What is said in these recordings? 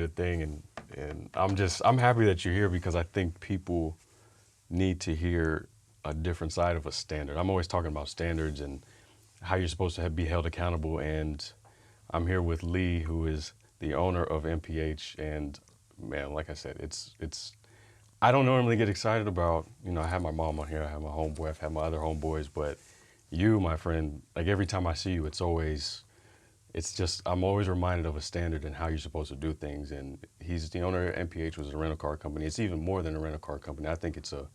frustrated thing, and I'm happy that you're here because I think people need to hear a different side of a standard. I'm always talking about standards and how you're supposed to be held accountable, and I'm here with Lee, who is the owner of MPH, and man, like I said, it's I don't normally get excited about, you know, I have my mom on here, I have my homeboy, I've had my other homeboys, but you, my friend, like every time I see you, I'm always reminded of a standard and how you're supposed to do things. And he's the owner of MPH, which is a rental car company. It's even more than a rental car company. I think it's a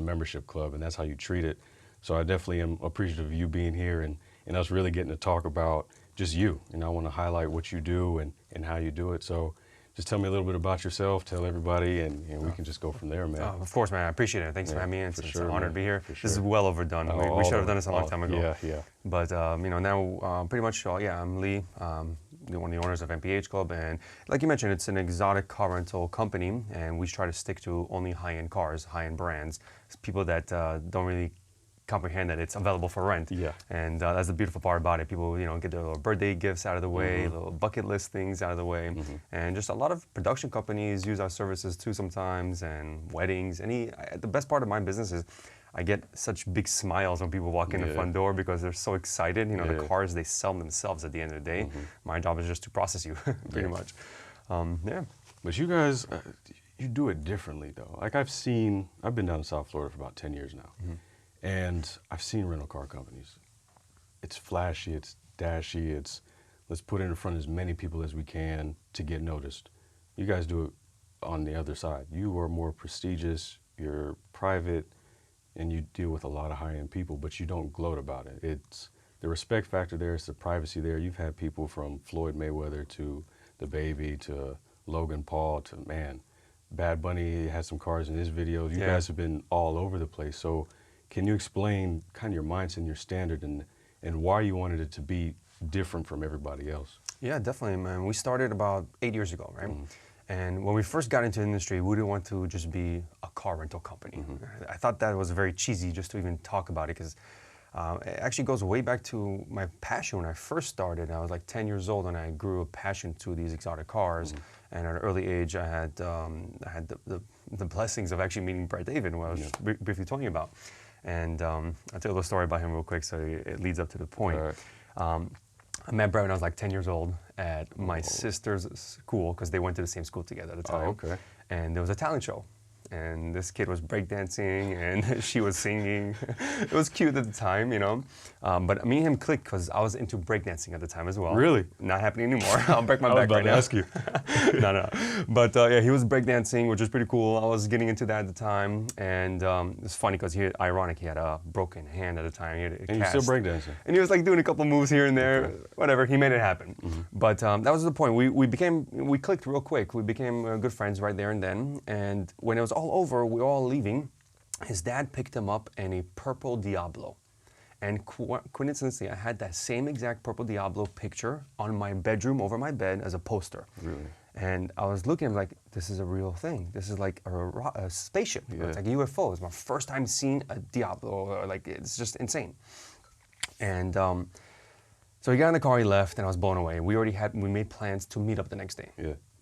membership club, and that's how you treat it. So I definitely am appreciative of you being here and us really getting to talk about just you. And I want to highlight what you do and how you do it. So just tell me a little bit about yourself, tell everybody, and we can just go from there, man. Of course, man. I appreciate it. Thanks for having me in. It's an honor to be here. Sure. This is well overdone. We should have done this a long time ago. Yeah. But, you know, now pretty much, I'm Lee, one of the owners of MPH Club. And like you mentioned, it's an exotic car rental company, and we try to stick to only high-end cars, high-end brands. It's people that don't really comprehend that it's available for rent. Yeah. And that's the beautiful part about it. People, you know, get their little birthday gifts out of the way, little bucket list things out of the way. And just a lot of production companies use our services too sometimes, and weddings. The best part of my business is I get such big smiles when people walk in the front door because they're so excited. You know, the cars, they sell themselves at the end of the day. My job is just to process you, pretty much. But you guys, you do it differently though. Like I've been down in South Florida for about 10 years now. And I've seen rental car companies. It's flashy, it's dashy, let's put it in front of as many people as we can to get noticed. You guys do it on the other side. You are more prestigious, you're private, and you deal with a lot of high-end people, but you don't gloat about it. It's the respect factor there, it's the privacy there. You've had people from Floyd Mayweather to the Baby to Logan Paul to, man, Bad Bunny had some cars in his videos. You guys have been all over the place. So can you explain kind of your mindset and your standard and why you wanted it to be different from everybody else? Yeah, definitely, man. We started about 8 years ago, right? And when we first got into the industry, we didn't want to just be a car rental company. I thought that was very cheesy just to even talk about it, because it actually goes way back to my passion when I first started. I was like 10 years old and I grew a passion to these exotic cars. And at an early age, I had the blessings of actually meeting Brad David, who I was briefly talking about. And I'll tell you a story about him real quick so it leads up to the point. I met Brad when I was like 10 years old at my sister's school, because they went to the same school together at the time. And there was a talent show. And this kid was breakdancing and she was singing. It was cute at the time, you know. But me and him clicked because I was into breakdancing at the time as well. Really? Not happening anymore. I'll break my back right now. I was about to ask you. No. But yeah, he was breakdancing, which was pretty cool. I was getting into that at the time. And it's funny because he had a broken hand at the time. He had a and cast. You're still breakdancing? And he was like doing a couple moves here and there. Whatever, he made it happen. But that was the point. We clicked real quick. We became good friends right there and then. And when it was all over, we were all leaving, his dad picked him up in a purple Diablo. And coincidentally, I had that same exact purple Diablo picture on my bedroom over my bed as a poster. Really? And I was looking, I'm like, this is a real thing. This is like a spaceship. It's like a UFO. It's my first time seeing a Diablo. Like, it's just insane. And so he got in the car, he left, and I was blown away. We made plans to meet up the next day.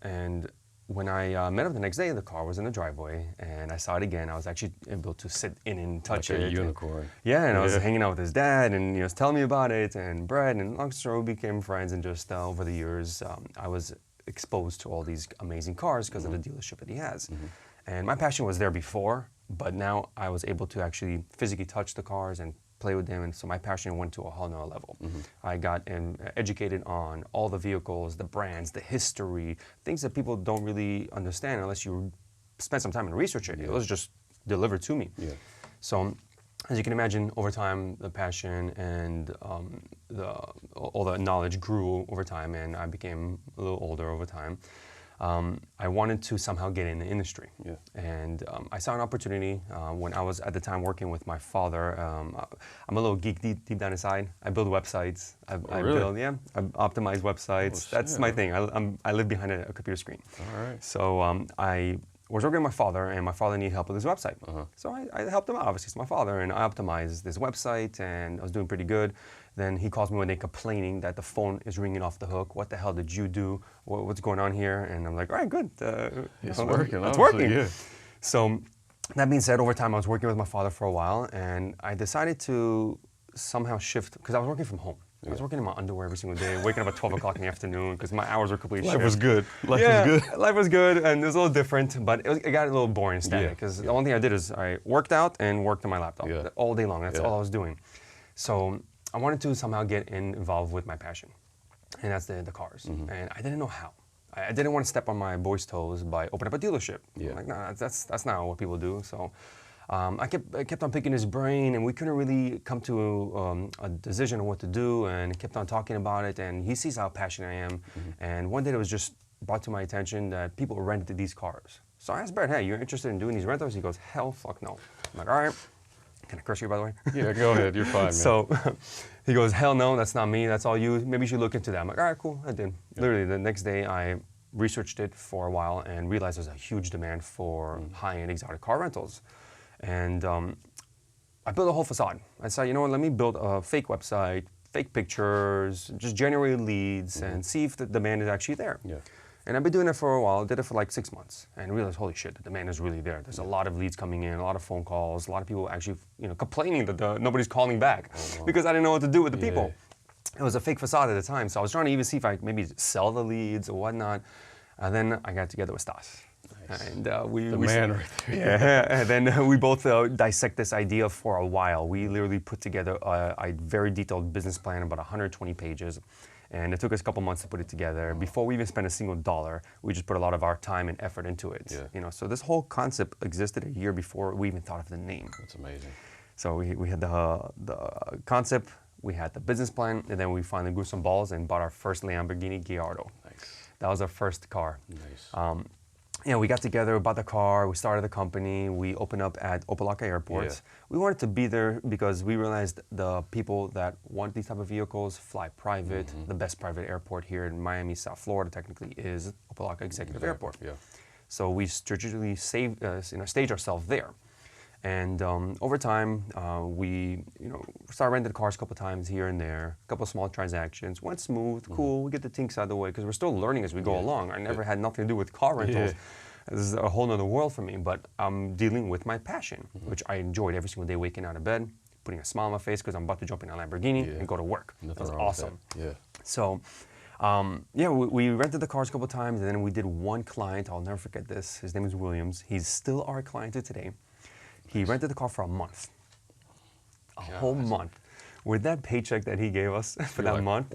And when I met him the next day, the car was in the driveway, and I saw it again. I was actually able to sit in and touch it. Like a unicorn. And I was hanging out with his dad, and he was telling me about it, and Brad, and long story, we became friends, and just over the years, I was exposed to all these amazing cars because of the dealership that he has. And my passion was there before, but now I was able to actually physically touch the cars and play with them, and so my passion went to a whole nother level. I got educated on all the vehicles, the brands, the history, things that people don't really understand unless you spend some time and research it. It was just delivered to me. So, as you can imagine, over time, the passion and all the knowledge grew over time, and I became a little older over time. I wanted to somehow get in the industry. And I saw an opportunity when I was at the time working with my father. I'm a little geek deep down inside. I build websites. I optimize websites. That's my thing. I live behind a computer screen. So I was working with my father, and my father needed help with his website. So I helped him out, obviously, it's my father, and I optimized this website, and I was doing pretty good. Then he calls me one day complaining that the phone is ringing off the hook. What the hell did you do? What's going on here? And I'm like, all right, good. It's working. It's obviously, working. Yeah. So that being said, over time, I was working with my father for a while, and I decided to somehow shift, because I was working from home. I was working in my underwear every single day, waking up at 12 o'clock in the afternoon, because my hours were completely Life was good. Life yeah, was good. life was good, and it was a little different, but it got a little boring static, Yeah, because the only thing I did is I worked out and worked on my laptop all day long. That's Yeah. all I was doing. So I wanted to somehow get involved with my passion, and that's the cars. And I didn't know how. I didn't want to step on my boys' toes by opening up a dealership. Yeah. I'm like, nah, that's not what people do. So I kept on picking his brain, and we couldn't really come to a decision on what to do, and kept on talking about it, and he sees how passionate I am. And one day it was just brought to my attention that people rented these cars. So I asked Brett, hey, you're interested in doing these rentals? He goes, hell fuck no. I'm like, all right. Can I curse you, by the way? Yeah, go ahead. You're fine, man. So he goes, hell no, that's not me, that's all you. Maybe you should look into that. I'm like, all right, cool, I did. Literally, the next day I researched it for a while and realized there's a huge demand for high-end exotic car rentals. And I built a whole facade. I said, you know what, let me build a fake website, fake pictures, just generate leads and see if the demand is actually there. Yeah. And I've been doing it for a while, did it for like 6 months, and realized, holy shit, the demand is really there. There's a lot of leads coming in, a lot of phone calls, a lot of people actually complaining that nobody's calling back because I didn't know what to do with the people. It was a fake facade at the time, so I was trying to even see if I maybe sell the leads or whatnot. And then I got together with Stas. Nice. And The man right there. yeah, and then we both dissect this idea for a while. We literally put together a very detailed business plan, about 120 pages. And it took us a couple months to put it together. Before we even spent a single dollar, we just put a lot of our time and effort into it. Yeah. So this whole concept existed a year before we even thought of the name. That's amazing. So we had the concept, we had the business plan, and then we finally grew some balls and bought our first Lamborghini Gallardo. Nice. That was our first car. Nice. We got together, bought the car, we started the company, we opened up at Opa-locka Airport. Yeah. We wanted to be there because we realized the people that want these type of vehicles fly private. The best private airport here in Miami, South Florida, technically, is Opa-locka Executive Airport. Yeah. So we strategically staged ourselves there. And over time, we started renting cars a couple times here and there, a couple of small transactions. Went smooth, cool. We get the kinks out of the way because we're still learning as we go along. I never had nothing to do with car rentals. This is a whole other world for me, but I'm dealing with my passion, which I enjoyed every single day, waking out of bed, putting a smile on my face because I'm about to jump in a Lamborghini and go to work. Nothing That's wrong with awesome. that. Yeah. So, we rented the cars a couple times, and then we did one client. I'll never forget this. His name is Williams. He's still our client to today. He rented the car for a month, a whole month. With that paycheck that he gave us for that month,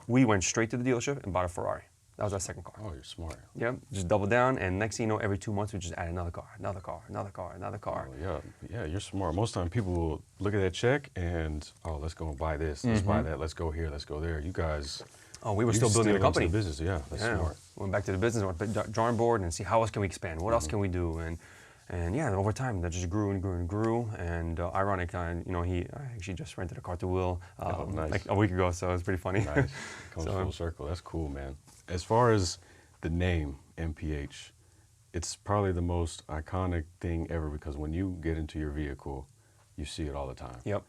we went straight to the dealership and bought a Ferrari. That was our second car. Oh, you're smart. Yep, just double down, and next thing you know, every 2 months we just add another car, another car, another car, another car. Oh, yeah, you're smart. Most time people will look at that check and, oh, let's go and buy this, let's buy that, let's go here, let's go there. You guys, we were still building the company. The business, yeah, that's smart. Went back to the business, went to the drawing board, and see how else can we expand, what else can we do, and yeah, over time that just grew and grew and grew. And ironic, I actually just rented a car to Will nice. like a week ago, so it's pretty funny. Nice. Comes full circle. That's cool, man. As far as the name MPH, it's probably the most iconic thing ever because when you get into your vehicle, you see it all the time. Yep.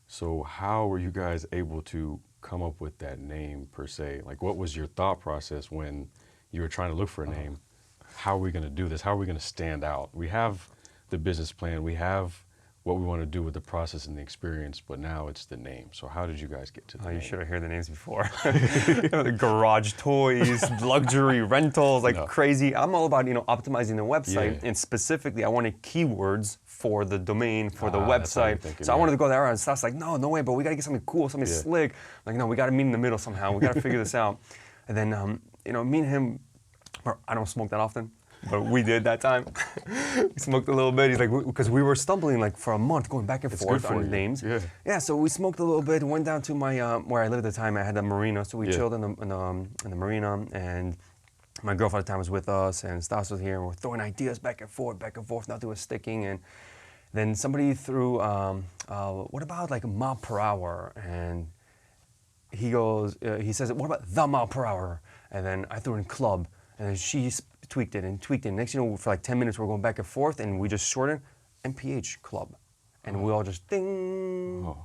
So how were you guys able to come up with that name per se? Like, what was your thought process when you were trying to look for a name? How are we going to do this? How are we going to stand out? We have the business plan. We have what we want to do with the process and the experience, but now it's the name. So how did you guys get to the name? You should have heard the names before. The garage toys, luxury rentals, crazy. I'm all about, optimizing the website, and specifically I wanted keywords for the domain, for the website. So I wanted to go there, and Stas like, no way, but we got to get something cool, something slick. Like, no, we got to meet in the middle somehow. We got to figure this out. And then, me and him, I don't smoke that often, but we did that time. We smoked a little bit. He's like, because we were stumbling for a month, going back and forth on names. Yeah. So we smoked a little bit. Went down to my where I lived at the time. I had a marina, so we chilled in the marina. And my girlfriend at the time was with us, and Stas was here. And we're throwing ideas back and forth. Nothing was sticking. And then somebody threw, what about mile per hour? And he goes, he says, what about the mile per hour? And then I threw in club. And then she tweaked it and tweaked it. Next, you know, for like 10 minutes, we're going back and forth, and we just shortened MPH Club. And we all just ding. Oh.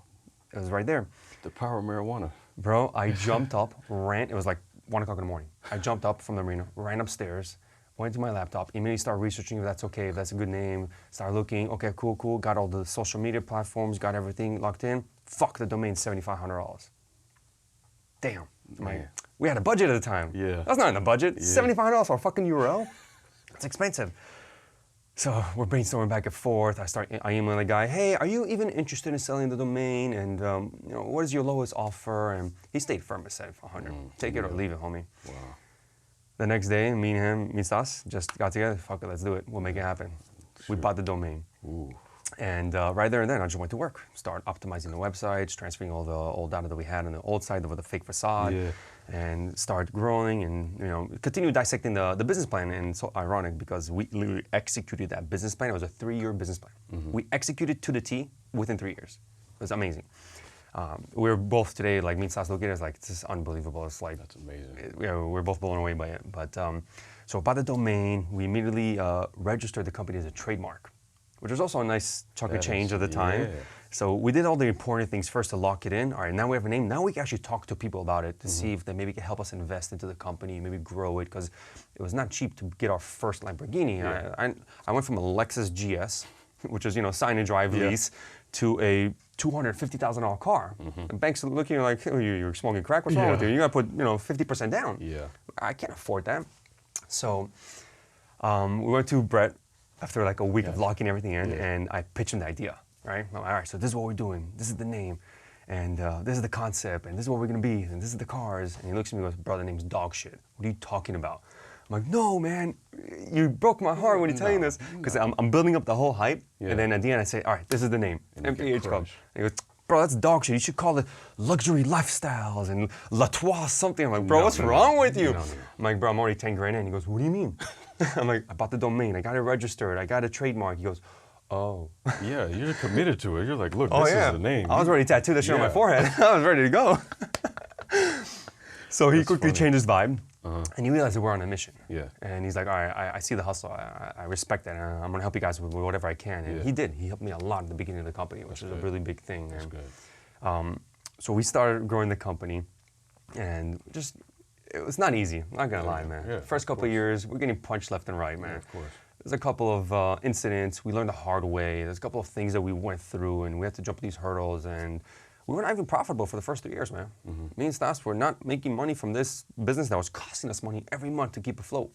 It was right there. The power of marijuana. Bro, I jumped up, ran. It was like 1 o'clock in the morning. I jumped up from the marina, ran upstairs, went to my laptop, immediately started researching if that's okay, if that's a good name. Started looking, okay, cool, cool. Got all the social media platforms, got everything locked in. Fuck, the domain, $7,500. Damn. We had a budget at the time. Yeah. That's not in the budget. Yeah. $7,500 for a fucking URL. It's expensive. So we're brainstorming back and forth. I email the guy, hey, are you even interested in selling the domain? And you know, what is your lowest offer? And he stayed firm at $7,500. Take it or leave it, homie. Wow. The next day, me and him, me Stas, just got together. Fuck it, let's do it. We'll make it happen. We bought the domain. Ooh. And right there and then, I just went to work. Start optimizing the websites, transferring all the old data that we had on the old site with the fake facade, and start growing and, you know, continue dissecting the business plan. And so ironic because we literally executed that business plan. It was a 3-year business plan. We executed to the T within 3 years. It was amazing. We're both today, like me and Stas look at it, it's like, this is unbelievable. It's like, that's amazing. We're both blown away by it. But so bought the domain, we immediately registered the company as a trademark, which was also a nice chunk of change at the time. So we did all the important things first to lock it in. All right, now we have a name. Now we can actually talk to people about it to see if they maybe can help us invest into the company, maybe grow it, because it was not cheap to get our first Lamborghini. I went from a Lexus GS, which is, you know, sign and drive lease, to a $250,000 car. And banks are looking like, oh, you're smoking crack, what's wrong with you? You gotta put, you know, 50% down. I can't afford that. So we went to Brett after like a week of locking everything in, and I pitched him the idea, right? I'm like, all right, so this is what we're doing, this is the name, and this is the concept, and this is what we're gonna be, and this is the cars. And he looks at me and goes, bro, the name's dog shit. What are you talking about? I'm like, no, man, you broke my heart when you're telling this, because I'm building up the whole hype, and then at the end I say, all right, this is the name, MPH Club. And he goes, bro, that's dog shit. You should call it Luxury Lifestyles and Latois something. I'm like, bro, what's wrong with you? I'm like, bro, I'm already 10 grand in. He goes, what do you mean? I'm like, I bought the domain. I got it registered. I got a trademark. He goes, oh. Yeah, you're committed to it. You're like, look, this is the name. I was already tattooed that shit on my forehead. I was ready to go. So he quickly changed his vibe. And he realized that we're on a mission. And he's like, all right, I see the hustle. I respect that. And I'm going to help you guys with whatever I can. And he did. He helped me a lot at the beginning of the company, which is a really big thing. That's and, good. So we started growing the company. And just, it was not easy. I'm not going to lie, man. First couple of years, we're getting punched left and right, man. Of course. There's a couple of incidents. We learned the hard way. There's a couple of things that we went through, and we had to jump these hurdles. And we were not even profitable for the first 3 years, man. Me and Stas were not making money from this business that was costing us money every month to keep afloat.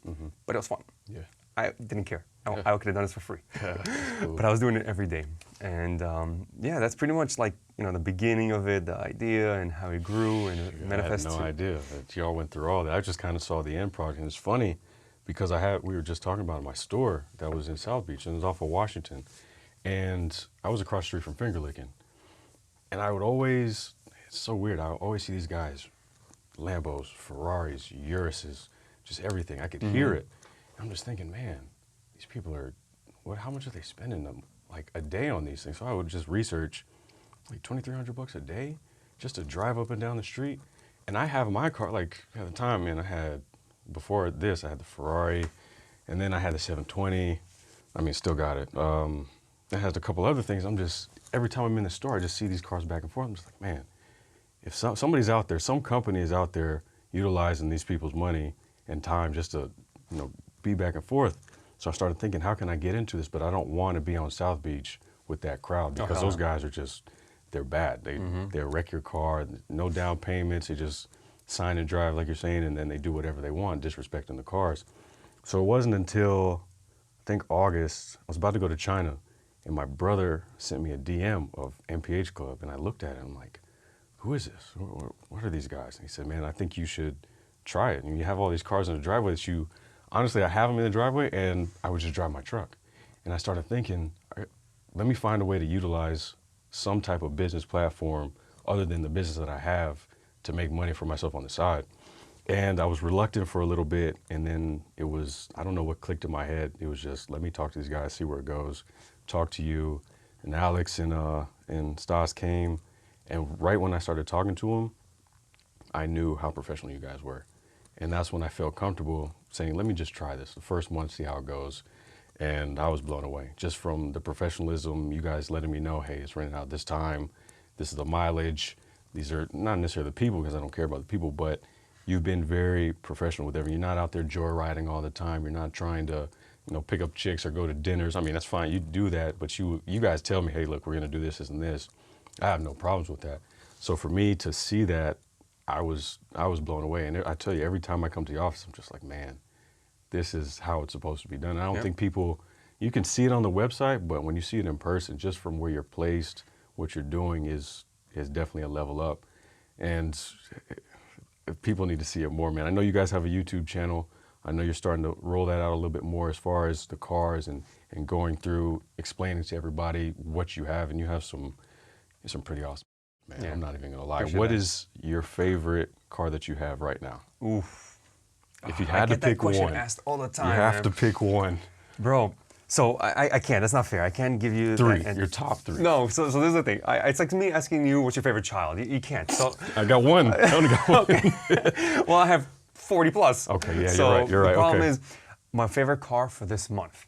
But it was fun. I didn't care. I could have done this for free. Cool. But I was doing it every day. And yeah, that's pretty much like, you know, the beginning of it, the idea and how it grew and it manifested. I had no idea that y'all went through all that. I just kind of saw the end product. And it's funny because we were just talking about my store that was in South Beach and it was off of Washington. And I was across the street from Finger Licking. And I would always, it's so weird, I would always see these guys, Lambos, Ferraris, Urises, just everything. I could hear it. And I'm just thinking, man, these people are, how much are they spending them, like a day on these things? So I would just research like $2,300 a day just to drive up and down the street. And I have my car, like at the time, man, I had, before this, I had the Ferrari, and then I had the 720. I mean, still got it. It has a couple other things. I'm just, every time I'm in the store, I just see these cars back and forth. I'm just like, man, if somebody's out there, some company is out there utilizing these people's money and time just to, you know, be back and forth. So I started thinking, how can I get into this? But I don't want to be on South Beach with that crowd because those guys are just, they're bad. They wreck your car, no down payments. They just sign and drive like you're saying, and then they do whatever they want, disrespecting the cars. So it wasn't until, I think August, I was about to go to China, and my brother sent me a DM of MPH Club, and I looked at it, and I'm like, who is this? What are these guys? And he said, man, I think you should try it. And you have all these cars in the driveway that you, honestly, I have them in the driveway, and I would just drive my truck. And I started thinking, let me find a way to utilize some type of business platform other than the business that I have to make money for myself on the side. And I was reluctant for a little bit, and then it was, I don't know what clicked in my head. It was just, let me talk to these guys, see where it goes, talk to you. And Alex and Stas came, and right when I started talking to them, I knew how professional you guys were. And that's when I felt comfortable saying, let me just try this the first month, see how it goes. And I was blown away just from the professionalism, you guys letting me know, hey, it's renting out this time, this is the mileage. These are not necessarily the people, because I don't care about the people, but you've been very professional with everything. You're not out there joyriding all the time. You're not trying to, pick up chicks or go to dinners. I mean, that's fine, you do that, but you guys tell me, hey, look, we're gonna do this and this. I have no problems with that. So for me to see that, I was blown away. And I tell you, every time I come to the office, I'm just like, man, this is how it's supposed to be done. And I don't think people, you can see it on the website, but when you see it in person, just from where you're placed, what you're doing is definitely a level up. And people need to see it more, man. I know you guys have a YouTube channel. I know you're starting to roll that out a little bit more as far as the cars and going through, explaining to everybody what you have, and you have some pretty awesome, man. Yeah. I'm not even gonna lie. What is your favorite car that you have right now? Oof. If you had to pick one, asked all the time, you have to pick one. Bro, so I can't, that's not fair. I can't give you three, that, your top three. No, so this is the thing. It's like me asking you what's your favorite child. You can't, so. I got one, I only got one. Okay. Well, I have 40 plus. Okay, yeah, so you're right. The problem is, my favorite car for this month.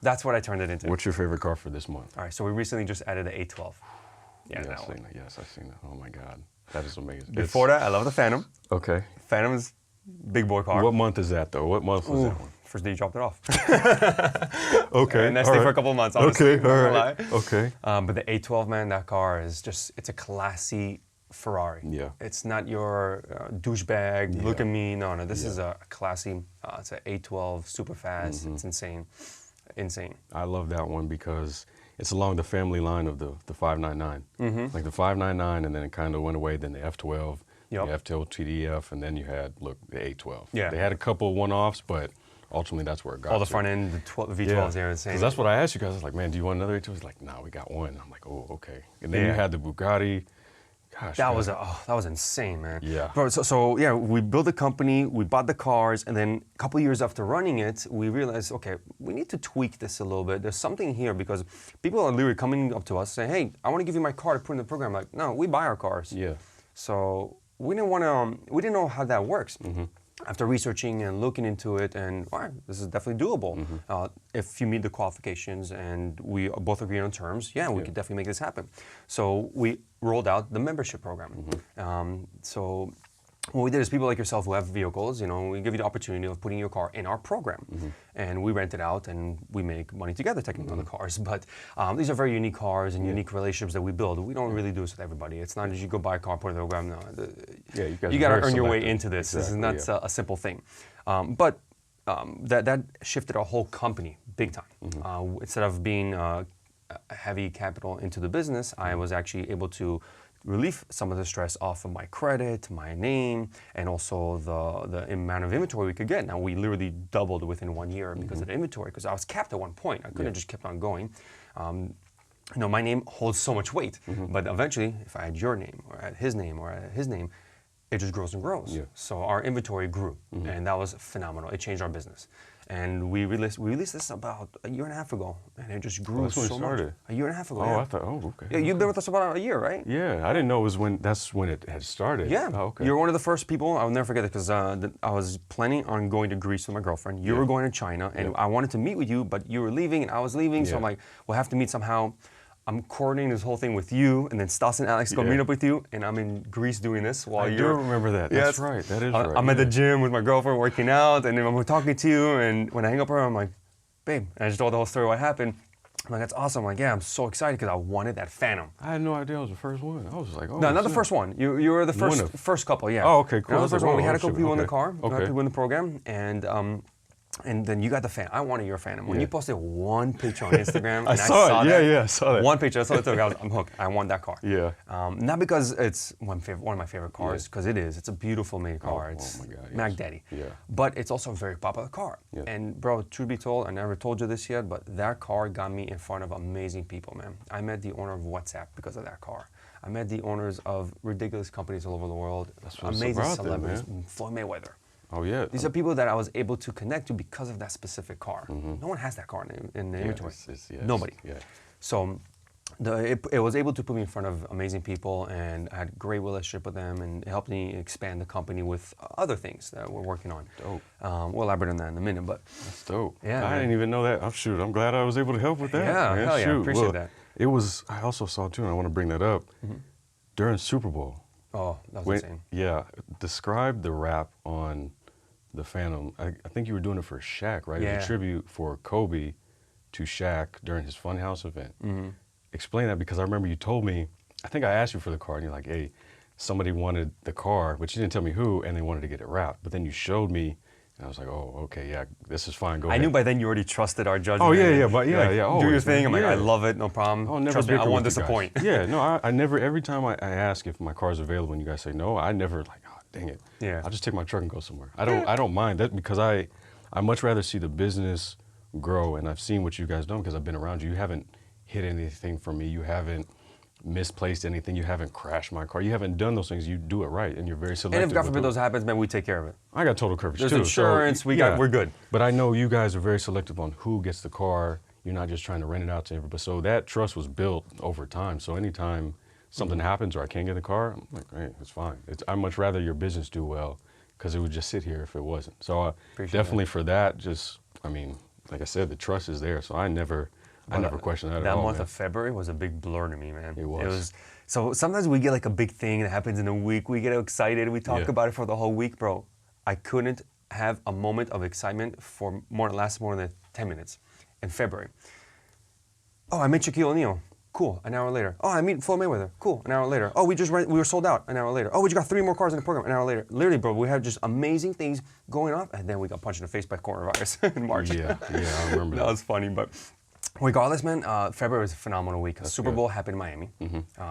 That's what I turned it into. What's your favorite car for this month? All right, so we recently just added the A12. Yeah, I've seen that. Yes, I've seen that. Oh my God, that is amazing. Before that, I love the Phantom. Okay. Phantom is big boy car. What month is that though? What month was that one? First day you dropped it off. Okay. And I stayed for a couple of months, honestly. Okay, all right. Okay. But the A12, man, that car is it's a classy Ferrari. Yeah. It's not your douchebag, look at me. No, this is a classy, it's an A12, super fast. It's insane. Insane. I love that one because it's along the family line of the 599. Like the 599, and then it kind of went away, then the F12, the F12 TDF, and then you had, the A12. Yeah. They had a couple one-offs, but ultimately that's where it got all the to. front end, the V12s, they're insane. Because that's what I asked you guys. I was like, man, do you want another A12? He's like, nah, we got one. I'm like, oh, okay. And then you had the Bugatti. Gosh, that was insane, man. Yeah. Bro, so yeah, we built a company, we bought the cars, and then a couple years after running it, we realized, okay, we need to tweak this a little bit. There's something here, because people are literally coming up to us saying, hey, I want to give you my car to put in the program. Like, no, we buy our cars. Yeah. So we didn't know how that works. After researching and looking into it, and all right, this is definitely doable. If you meet the qualifications and we both agree on terms, we could definitely make this happen. So we rolled out the membership program. So what we did is, people like yourself who have vehicles, we give you the opportunity of putting your car in our program. And we rent it out and we make money together technically on the cars. But these are very unique cars and unique relationships that we build. We don't really do this with everybody. It's not as you go buy a car, put it in the program. No, you got to earn your way into this. Exactly, this is not a simple thing. But that shifted our whole company big time. Instead of being a heavy capital into the business, I was actually able to relieve some of the stress off of my credit, my name, and also the amount of inventory we could get. Now, we literally doubled within 1 year because of the inventory, because I was capped at one point. I couldn't have just kept on going. My name holds so much weight, but eventually, if I had your name, or I had his name, or I had his name, it just grows and grows. Yeah. So our inventory grew, and that was phenomenal. It changed our business. And we released this about a year and a half ago, and it just grew so much. A year and a half ago. Oh, I thought, okay. Yeah, you've been with us about a year, right? Yeah, I didn't know that's when it had started. Yeah. Oh, okay. You're one of the first people. I'll never forget it, because I was planning on going to Greece with my girlfriend. You were going to China, and I wanted to meet with you, but you were leaving and I was leaving, so I'm like, we'll have to meet somehow. I'm coordinating this whole thing with you, and then Stas and Alex go meet up with you, and I'm in Greece doing this while you're... I do remember that. That's right. That is right. I'm at the gym with my girlfriend working out, and then I'm talking to you, and when I hang up with her, I'm like, babe, and I just told the whole story what happened. I'm like, that's awesome. I'm like, yeah, I'm so excited because I wanted that Phantom. I had no idea I was the first one. I was like, oh. No, not the first one. You were the first couple, yeah. Oh, okay, cool. I was the first one. We had a couple people in the car, okay. people in the program, and then you got the Phantom. I wanted your Phantom. When you posted one picture on Instagram, and I saw that. Yeah, I saw that. One picture, I saw it. I'm hooked. I want that car. Yeah. Not because it's one of my favorite cars, because it is. It's a beautiful made car. It's oh my God, yes. Mac Daddy. Yeah. But it's also a very popular car. Yeah. And bro, truth be told, I never told you this yet, but that car got me in front of amazing people, man. I met the owner of WhatsApp because of that car. I met the owners of ridiculous companies all over the world. Amazing celebrities. Floyd Mayweather. Oh yeah. These are people that I was able to connect to because of that specific car. No one has that car in the inventory. Yes. Nobody. Yeah. So it was able to put me in front of amazing people, and I had a great relationship with them, and it helped me expand the company with other things that we're working on. Dope. We'll elaborate on that in a minute, but That's dope. Yeah, I man. didn't even know that. Oh, shoot, I'm glad I was able to help with that. Yeah, man. hell yeah, Shoot. appreciate that. It was, I also saw too, and I want to bring that up, during Super Bowl. oh, that was insane. Yeah, describe the rap on the Phantom. I think you were doing it for Shaq, right? It was Yeah. a tribute for Kobe to Shaq during his Funhouse event. Explain that, because I remember you told me, I think I asked you for the car, and you're like, hey, somebody wanted the car, but you didn't tell me who, and they wanted to get it wrapped. But then you showed me, and I was like, oh, okay, yeah, this is fine, go I ahead. knew by then you already trusted our judgment. Oh, yeah, and yeah, but you're yeah, like, yeah, do always, your thing. man. I'm like, I Yeah. love it, no problem. I'll never Trust me, I bicker won't with you guys. disappoint. Yeah, no, I never, every time I ask if my car's available and you guys say no, I never like, oh, dang it. Yeah. I'll just take my truck and go somewhere. I don't mind that, because I much rather see the business grow, and I've seen what you guys done because I've been around you. You haven't hid anything from me. You haven't misplaced anything. You haven't crashed my car. You haven't done those things. You do it right, and you're very selective. And if God with forbid who- those happens, man, we take care of it. I got total coverage There's too. insurance, So, we're good. But I know you guys are very selective on who gets the car. You're not just trying to rent it out to everybody. So that trust was built over time. So anytime something happens or I can't get the car, I'm like, hey, it's fine. I'd much rather your business do well, because it would just sit here if it wasn't. So Appreciate definitely for that, just, I mean, like I said, the trust is there. So I never question that at all. That month man. of February was a big blur to me, man. It was. So sometimes we get like a big thing that happens in a week. We get excited. We talk Yeah. about it for the whole week, bro. I couldn't have a moment of excitement for last more than 10 minutes in February. Oh, I met Shaquille O'Neal. Cool. An hour later. Oh, I meet Floyd Mayweather. Cool. An hour later. Oh, we were sold out. An hour later. Oh, we just got 3 more cars in the program. An hour later. Literally, bro, we had just amazing things going on, and then we got punched in the face by coronavirus in March. Yeah, I remember That that. was funny, but regardless, man, February was a phenomenal week. Super good. Bowl happened in Miami,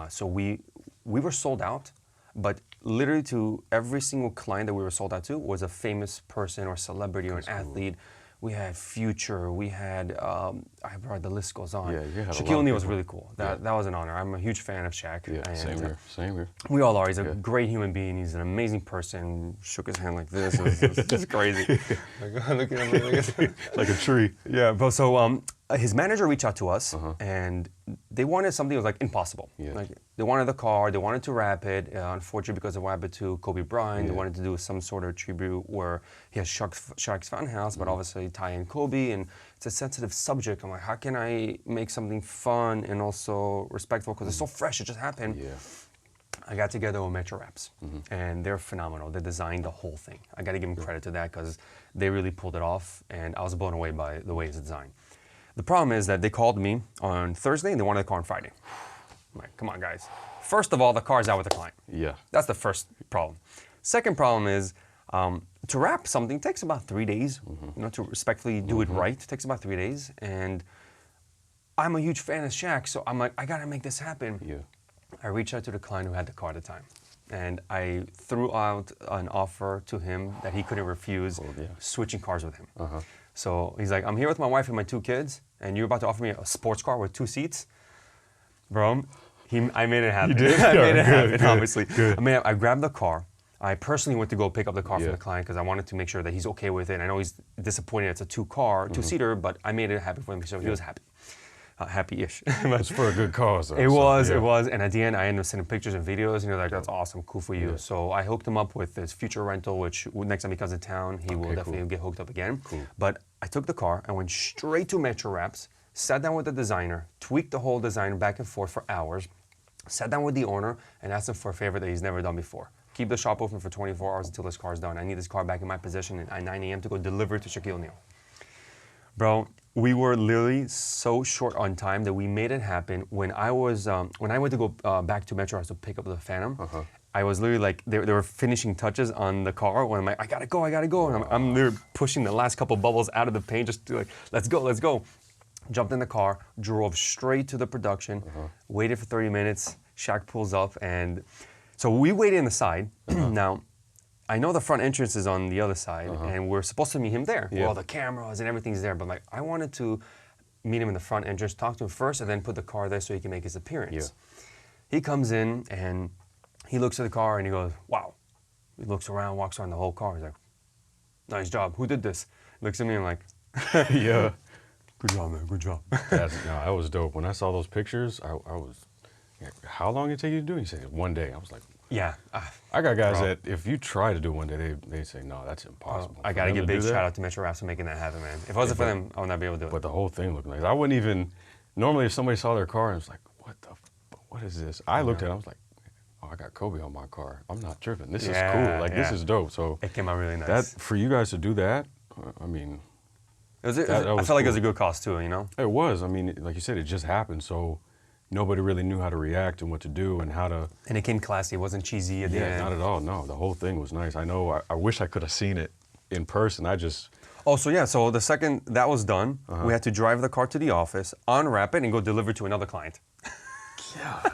so we were sold out, but literally to every single client that we were sold out to was a famous person or celebrity or an athlete. We had Future, we had, the list goes on. Yeah, you had a lot Shaquille of O'Neal was people. really cool. That was an honor. I'm a huge fan of Shaq. Yeah, and, same here. we all are. He's a great human being. He's an amazing person. Shook his hand like this. It's crazy. Like, look at him. Like a tree. Yeah, bro. So his manager reached out to us, and they wanted something that was like impossible. Yeah. Like they wanted the car, they wanted to wrap it. Unfortunately, because of what happened to Kobe Bryant, they wanted to do some sort of tribute where he has Shaq's Funhouse, but obviously tie in Kobe, and it's a sensitive subject. I'm like, how can I make something fun and also respectful, because it's so fresh, it just happened. Yeah. I got together with Metro Wraps, and they're phenomenal. They designed the whole thing. I got to give them credit to that, because they really pulled it off, and I was blown away by the way it's designed. The problem is that they called me on Thursday, and they wanted the car on Friday. I'm like, come on, guys. First of all, the car's out with the client. Yeah. That's the first problem. Second problem is to wrap something takes about 3 days. You know, to respectfully do it right takes about 3 days. And I'm a huge fan of Shaq, so I'm like, I gotta make this happen. Yeah. I reached out to the client who had the car at the time, and I threw out an offer to him that he couldn't refuse, switching cars with him. So he's like, I'm here with my wife and my 2 kids, and you're about to offer me a sports car with 2 seats? Bro, I made it happen. You did? I made it happen, Good, obviously. good. I mean, I grabbed the car. I personally went to go pick up the car from Yeah. the client, because I wanted to make sure that he's okay with it. I know he's disappointed it's a 2-seater, but I made it happen for him, so he was happy. Happy-ish. It's for a good cause. Though, It so, was. And at the end, I ended up sending pictures and videos, and you're like, that's awesome, cool for you. Yeah. So I hooked him up with this Future rental, which next time he comes to town, he will definitely get hooked up again. Cool. But I took the car and went straight to Metro Wraps, sat down with the designer, tweaked the whole design back and forth for hours, sat down with the owner, and asked him for a favor that he's never done before. Keep the shop open for 24 hours until this car's done. I need this car back in my possession at 9 a.m. to go deliver it to Shaquille O'Neal. Bro, we were literally so short on time that we made it happen. When I was, when I went to go back to Metro House to pick up the Phantom, I was literally like, they were finishing touches on the car when I'm like, I gotta go. And I'm literally pushing the last couple bubbles out of the paint, just to like, let's go. Jumped in the car, drove straight to the production, waited for 30 minutes, Shaq pulls up, and so we waited in the side. Now, I know the front entrance is on the other side, and we're supposed to meet him there. Yeah. Where all the cameras and everything's there, but like, I wanted to meet him in the front entrance, talk to him first, and then put the car there so he can make his appearance. Yeah. He comes in, and he looks at the car, and he goes, wow. He looks around, walks around the whole car. He's like, nice job. Who did this? Looks at me, and I'm like, yeah. Good job, man. Good job. That was dope. When I saw those pictures, I was, how long did it take you to do it? He said, 1 day. I was like, Yeah. I got guys Bro. that if you try to do 1 day, they say, no, that's impossible. I For got to them give do big that, shout out to Metro Raps for making that happen, man. If it wasn't for them, I would not be able to do it. But the whole thing looked nice. I wouldn't even, normally if somebody saw their car and was like, what is this? I looked at it, I was like, oh, I got Kobe on my car. I'm not tripping. This is cool. Like, this is dope. So it came out really nice. that, for you guys to do that, I mean, I that felt was like it cool. was a good cause too, you know? It was. I mean, like you said, it just happened. So nobody really knew how to react and what to do and how to. And it came classy. It wasn't cheesy at the end. Not at all. No, the whole thing was nice. I know. I wish I could have seen it in person. I just. Oh, so yeah. So the second that was done, we had to drive the car to the office, unwrap it, and go deliver to another client. God.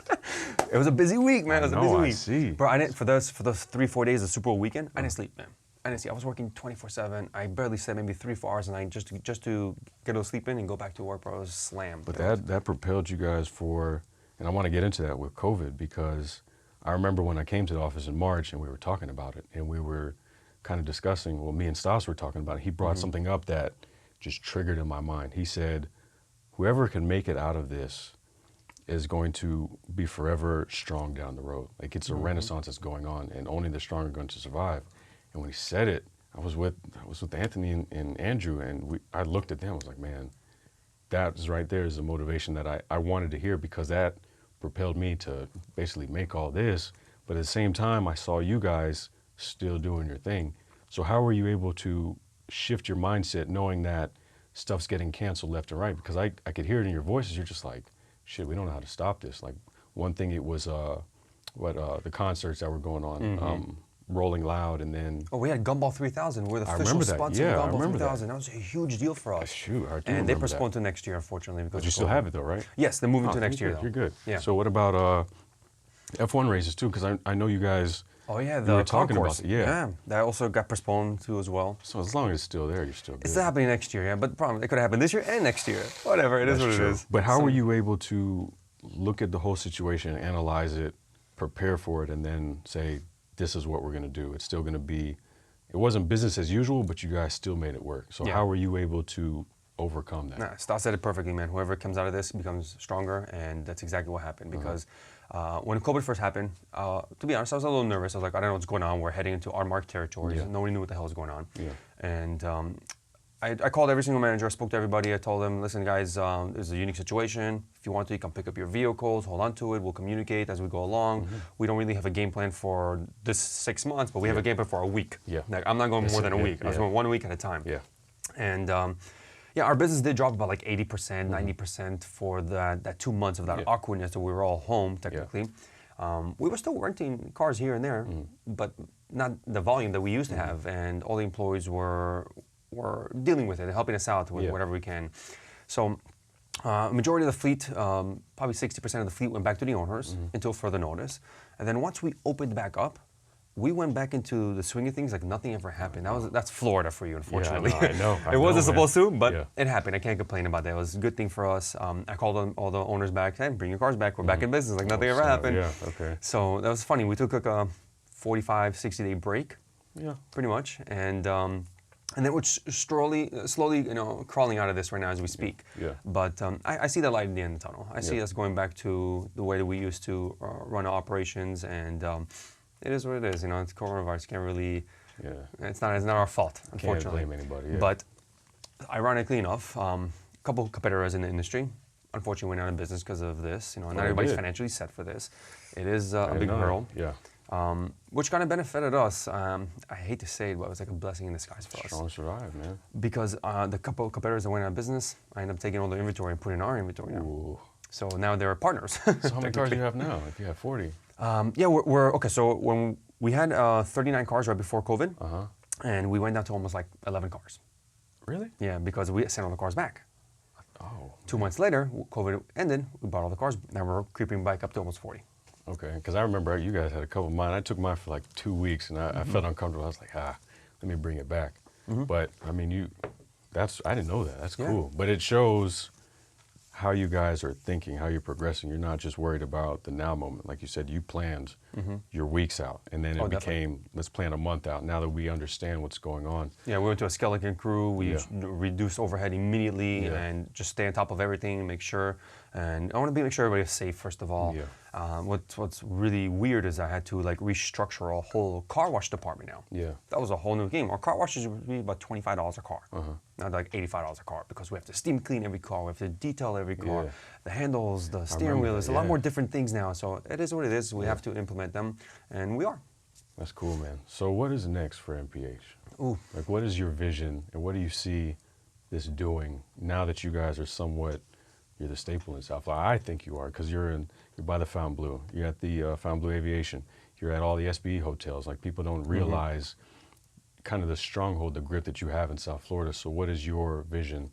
It was a busy week, man. It was a busy week. I see. Bro, I didn't for those 3-4 days of Super Bowl weekend. I didn't sleep, man. I didn't sleep. I was working 24/7. I barely slept, maybe 3-4 hours a night just to get a little sleep in and go back to work. Bro, I was slammed. But that propelled you guys for, and I want to get into that with COVID because I remember when I came to the office in March and we were talking about it and we were kind of discussing. Well, me and Stas were talking about it. He brought something up that just triggered in my mind. He said, "Whoever can make it out of this is going to be forever strong down the road. Like it's a renaissance that's going on, and only the strong are going to survive." And when he said it, I was with Anthony and Andrew, and I looked at them. I was like, "Man, that is right there is the motivation that I wanted to hear because that propelled me to basically make all this. But at the same time, I saw you guys still doing your thing. So how were you able to shift your mindset, knowing that stuff's getting canceled left and right? Because I could hear it in your voices. You're just like, shit, we don't know how to stop this. Like one thing, it was the concerts that were going on, Rolling Loud, and then we had Gumball 3000. We're the official sponsor of Gumball 3000. That was a huge deal for us. Shoot, I do and they remember postponed to next year, unfortunately. Because But you still have it though, right? Yes, they're moving to next year. You're good. Yeah. So what about F1 races too? Because I know you guys. Oh yeah, you the were talking concourse. about it. Yeah. That also got postponed too as well. So as long as it's still there, you're still good. It's still happening next year, yeah. But the problem, it could happen this year and next year. Whatever, it is what it is. But how were you able to look at the whole situation, analyze it, prepare for it, and then say, this is what we're going to do? It's still going to be, it wasn't business as usual, but you guys still made it work. So how were you able to overcome that? Nah, Stas said it perfectly, man. Whoever comes out of this becomes stronger, and that's exactly what happened. Because when COVID first happened, to be honest, I was a little nervous. I was like, I don't know what's going on. We're heading into unmarked territories. Yeah. Nobody knew what the hell was going on. Yeah. And I called every single manager. I spoke to everybody. I told them, listen, guys, this is a unique situation. If you want to, you can pick up your vehicles, hold on to it. We'll communicate as we go along. We don't really have a game plan for this 6 months, but we have a game plan for a week. Yeah. Like, I'm not going more than a week. I was going 1 week at a time. Yeah. And our business did drop about like 80%, 90% for that 2 months of that awkwardness that we were all home, technically. We were still renting cars here and there, but not the volume that we used to have. And all the employees were dealing with it, helping us out with whatever we can. So majority of the fleet, probably 60% of the fleet went back to the owners until further notice. And then once we opened back up, we went back into the swing of things like nothing ever happened. That's Florida for you, unfortunately. Yeah, I know. It wasn't supposed to, but it happened. I can't complain about that. It was a good thing for us. I called all the owners back, hey, bring your cars back. We're back in business like nothing ever happened. Yeah, okay. So that was funny. We took like a 45, 60-day break, pretty much. And then we're slowly, crawling out of this right now as we speak. Yeah. But I see the light at the end of the tunnel. I see us going back to the way that we used to run our operations, and it is what it is. It's coronavirus. Can't really. Yeah. It's not our fault, unfortunately. Can't blame anybody. Yeah. But ironically enough, a couple competitors in the industry, unfortunately, went out of business because of this. Not everybody's financially set for this. It is a big hurdle. Yeah. Which kind of benefited us. I hate to say it, but it was like a blessing in disguise for us. Strong survive, man. Because the couple of competitors that went out of business, I ended up taking all the inventory and putting in our inventory now. Ooh. So now they're partners. So how many cars do you have now? If you have 40. We're okay. So when we had 39 cars right before COVID, and we went down to almost like 11 cars. Really? Yeah, because we sent all the cars back. Oh. 2 months later, COVID ended. We bought all the cars. Now we're creeping back up to almost 40. Okay, because I remember you guys had a couple of mine. I took mine for like 2 weeks, and I felt uncomfortable. I was like, let me bring it back. But I mean, I didn't know that. That's cool. But it shows how you guys are thinking, how you're progressing. You're not just worried about the now moment. Like you said, you planned you're weeks out. And then it Definitely. became, let's plan a month out now that we understand what's going on. Yeah, we went to a skeleton crew. We Yeah. reduced overhead immediately Yeah. and just stay on top of everything, make sure. And I want to make sure everybody is safe, first of all. Yeah. What's really weird is I had to like restructure a whole car wash department now. Yeah. That was a whole new game. Our car washes would be about $25 a car. Now they're like $85 a car because we have to steam clean every car, we have to detail every car, Yeah. the handles, the steering remember wheel. that, There's a lot yeah. more different things now. So it is what it is. We have to implement them, and we are. That's cool, man. So what is next for MPH? Ooh. Like, what is your vision, and what do you see this doing now that you guys are somewhat, you're the staple in South Florida? I think you are, because you're by the Fontainebleau. You're at the Fontainebleau Aviation. You're at all the SBE hotels. Like, people don't realize kind of the stronghold, the grip that you have in South Florida. So what is your vision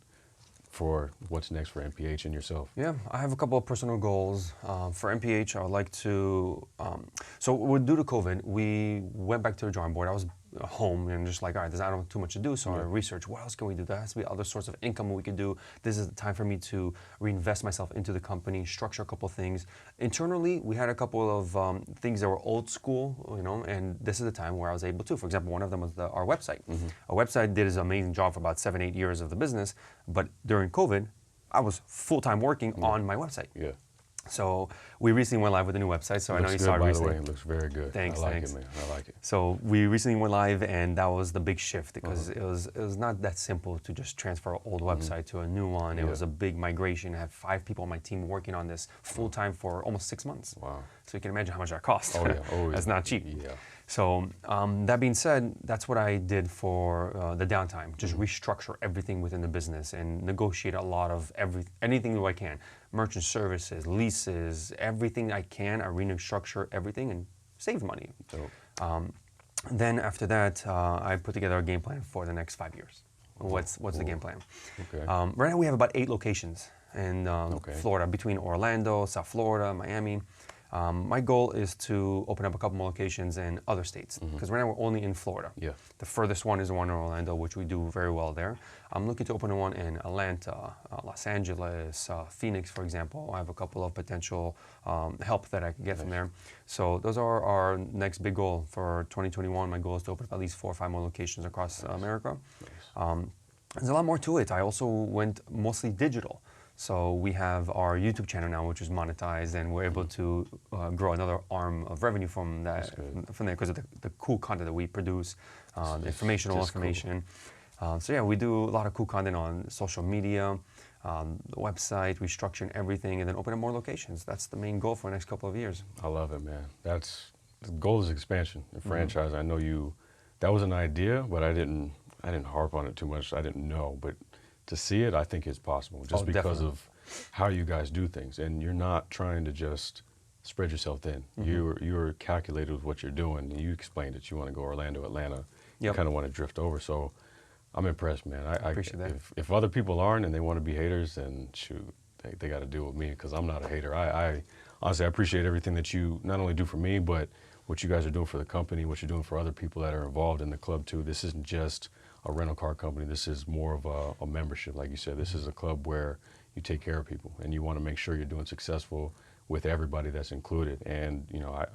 for what's next for MPH and yourself? Yeah, I have a couple of personal goals. For MPH, I would like to, due to COVID, we went back to the drawing board. I was home and just like, all right, there's not too much to do, so I researched, what else can we do? There has to be other sorts of income we could do. This is the time for me to reinvest myself into the company, structure a couple of things. Internally, we had a couple of things that were old school, and this is the time where I was able to. For example, one of them was our website. Our website did an amazing job for about 7-8 years of the business, but during COVID, I was full-time working on my website. Yeah. So we recently went live with a new website. So I know you saw it by recently. the way. It looks very good. Thanks, I like thanks. it, man. I like it. So we recently went live, and that was the big shift because it was not that simple to just transfer an old website to a new one. It was a big migration. I had 5 people on my team working on this full time for almost 6 months. Wow. So you can imagine how much that cost. Oh, yeah. Oh, yeah. That's not cheap. Yeah. So that being said, that's what I did for the downtime. Just restructure everything within the business and negotiate a lot of anything that I can. Merchant services, leases, everything I can. I restructure everything and save money. Dope. Then after that, I put together a game plan for the next 5 years. What's the game plan? Okay. Right now we have about 8 locations in Florida, between Orlando, South Florida, Miami. My goal is to open up a couple more locations in other states, because right now we're only in Florida. Yeah. The furthest one is the one in Orlando, which we do very well there. I'm looking to open one in Atlanta, Los Angeles, Phoenix, for example. I have a couple of potential help that I can get from there. So those are our next big goal for 2021. My goal is to open up at least 4 or 5 more locations across America. There's a lot more to it. I also went mostly digital. So we have our YouTube channel now, which is monetized, and we're able to grow another arm of revenue from that, from there, because of the cool content that we produce, the informational information. Cool. So yeah, we do a lot of cool content on social media, the website, restructuring everything, and then open up more locations. That's the main goal for the next couple of years. I love it, man. The goal is expansion and franchise. I know that was an idea, but I didn't harp on it too much. I didn't know, but to see it, I think it's possible, just because of how you guys do things. And you're not trying to just spread yourself thin. You're calculated with what you're doing. And you explained it. You want to go Orlando, Atlanta. You kind of want to drift over. So I'm impressed, man. I appreciate that. If other people aren't and they want to be haters, then shoot, they got to deal with me, because I'm not a hater. I honestly, I appreciate everything that you not only do for me, but what you guys are doing for the company, what you're doing for other people that are involved in the club too. This isn't just a rental car company. This is more of a membership. Like you said, this is a club where you take care of people, and you want to make sure you're doing successful with everybody that's included. And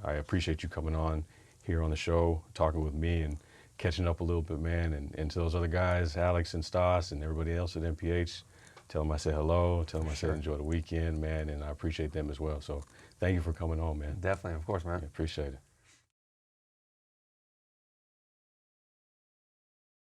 I appreciate you coming on here on the show, talking with me and catching up a little bit, man. And to those other guys, Alex and Stas and everybody else at MPH, tell them I said hello, tell them I said enjoy the weekend, man, and I appreciate them as well. So thank you for coming on, man. Definitely, of course, man. I appreciate it.